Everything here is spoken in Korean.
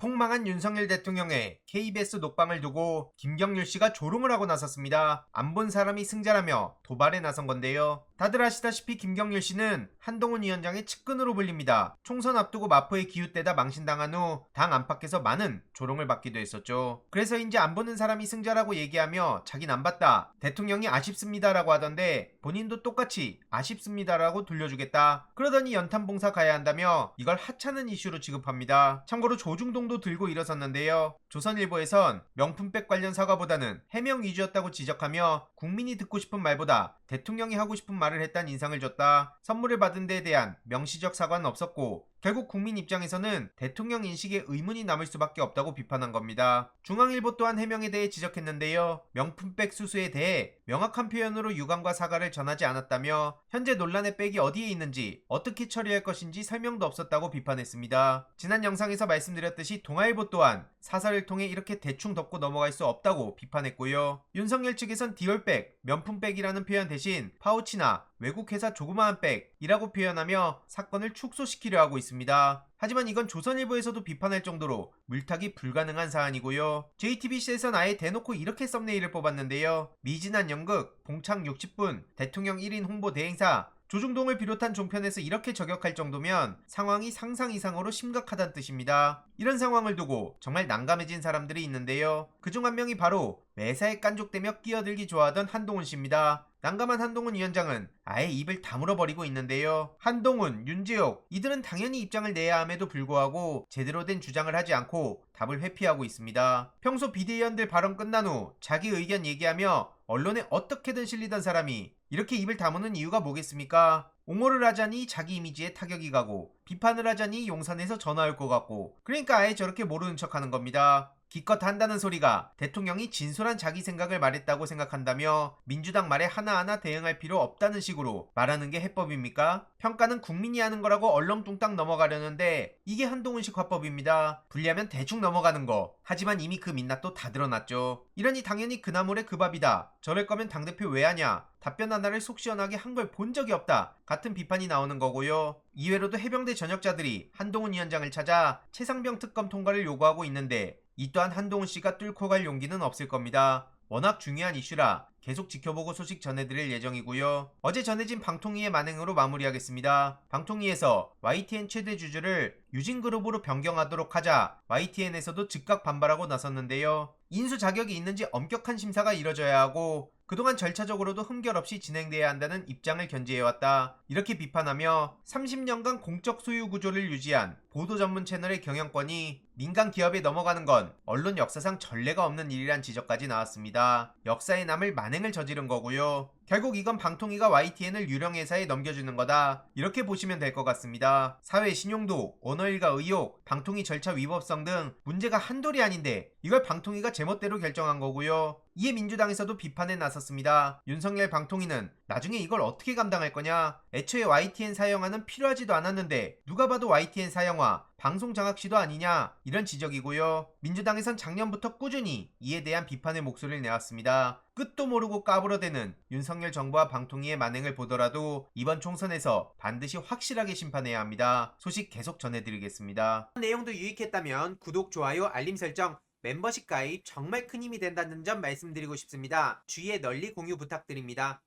폭망한 윤석열 대통령의 KBS 녹방을 두고 김경률 씨가 조롱을 하고 나섰습니다. 안 본 사람이 승자라며 도발에 나선 건데요. 다들 아시다시피 김경률 씨는 한동훈 위원장의 측근으로 불립니다. 총선 앞두고 마포에 기웃대다 망신당한 후 당 안팎에서 많은 조롱을 받기도 했었죠. 그래서인지 안 보는 사람이 승자라고 얘기하며 자긴 안 봤다, 대통령이 아쉽습니다라고 하던데 본인도 똑같이 아쉽습니다라고 돌려주겠다, 그러더니 연탄봉사 가야 한다며 이걸 하찮은 이슈로 취급합니다. 참고로 조중동도 들고 일어섰는데요. 조선일보에선 명품백 관련 사과보다는 해명 위주였다고 지적하며 국민이 듣고 싶은 말보다 대통령이 하고 싶은 말을 했다는 인상을 줬다. 선물을 받은 데에 대한 명시적 사과는 없었고 결국 국민 입장에서는 대통령 인식에 의문이 남을 수밖에 없다고 비판한 겁니다. 중앙일보 또한 해명에 대해 지적했는데요. 명품백 수수에 대해 명확한 표현으로 유감과 사과를 전하지 않았다며 현재 논란의 백이 어디에 있는지 어떻게 처리할 것인지 설명도 없었다고 비판했습니다. 지난 영상에서 말씀드렸듯이 동아일보 또한 사설을 통해 이렇게 대충 덮고 넘어갈 수 없다고 비판했고요. 윤석열 측에선 디올백, 명품백이라는 표현 대신 파우치나 외국회사 조그마한 백이라고 표현하며 사건을 축소시키려 하고 있습니다. 하지만 이건 조선일보에서도 비판할 정도로 물타기 불가능한 사안이고요. JTBC에선 아예 대놓고 이렇게 썸네일을 뽑았는데요. 미진한 연극, 봉창 60분, 대통령 1인 홍보 대행사, 조중동을 비롯한 종편에서 이렇게 저격할 정도면 상황이 상상 이상으로 심각하다는 뜻입니다. 이런 상황을 두고 정말 난감해진 사람들이 있는데요. 그중 한 명이 바로 매사에 깐족대며 끼어들기 좋아하던 한동훈 씨입니다. 난감한 한동훈 위원장은 아예 입을 다물어버리고 있는데요. 한동훈, 윤지옥 이들은 당연히 입장을 내야 함에도 불구하고 제대로 된 주장을 하지 않고 답을 회피하고 있습니다. 평소 비대위원들 발언 끝난 후 자기 의견 얘기하며 언론에 어떻게든 실리던 사람이 이렇게 입을 다무는 이유가 뭐겠습니까? 옹호를 하자니 자기 이미지에 타격이 가고 비판을 하자니 용산에서 전화 올 것 같고, 그러니까 아예 저렇게 모르는 척하는 겁니다. 기껏 한다는 소리가 대통령이 진솔한 자기 생각을 말했다고 생각한다며 민주당 말에 하나하나 대응할 필요 없다는 식으로 말하는 게 해법입니까? 평가는 국민이 하는 거라고 얼렁뚱땅 넘어가려는데 이게 한동훈식 화법입니다. 불리하면 대충 넘어가는 거. 하지만 이미 그 민낯도 다 드러났죠. 이러니 당연히 그나물에 그 밥이다, 저럴 거면 당대표 왜 하냐, 답변 하나를 속 시원하게 한 걸 본 적이 없다 같은 비판이 나오는 거고요. 이외로도 해병대 전역자들이 한동훈 위원장을 찾아 최상병 특검 통과를 요구하고 있는데 이 또한 한동훈 씨가 뚫고 갈 용기는 없을 겁니다. 워낙 중요한 이슈라 계속 지켜보고 소식 전해드릴 예정이고요. 어제 전해진 방통위의 만행으로 마무리하겠습니다. 방통위에서 YTN 최대 주주를 유진그룹으로 변경하도록 하자 YTN에서도 즉각 반발하고 나섰는데요. 인수 자격이 있는지 엄격한 심사가 이뤄져야 하고 그동안 절차적으로도 흠결 없이 진행돼야 한다는 입장을 견지해왔다, 이렇게 비판하며 30년간 공적 소유 구조를 유지한 보도 전문 채널의 경영권이 민간 기업에 넘어가는 건 언론 역사상 전례가 없는 일이란 지적까지 나왔습니다. 역사에 남을 만행을 저지른 거고요. 결국 이건 방통위가 YTN을 유령회사에 넘겨주는 거다, 이렇게 보시면 될 것 같습니다. 사회 신용도, 언어일가 의혹, 방통위 절차 위법성 등 문제가 한둘이 아닌데 이걸 방통위가 제멋대로 결정한 거고요. 이에 민주당에서도 비판에 나섰습니다. 윤석열 방통위는 나중에 이걸 어떻게 감당할 거냐, 애초에 YTN 사형화는 필요하지도 않았는데 누가 봐도 YTN 사형화 방송 장악시도 아니냐, 이런 지적이고요. 민주당에선 작년부터 꾸준히 이에 대한 비판의 목소리를 내왔습니다. 끝도 모르고 까불어대는 윤석열 정부와 방통위의 만행을 보더라도 이번 총선에서 반드시 확실하게 심판해야 합니다. 소식 계속 전해드리겠습니다. 내용도 유익했다면 구독, 좋아요, 알림 설정, 멤버십 가입 정말 큰 힘이 된다는 점 말씀드리고 싶습니다. 주위에 널리 공유 부탁드립니다.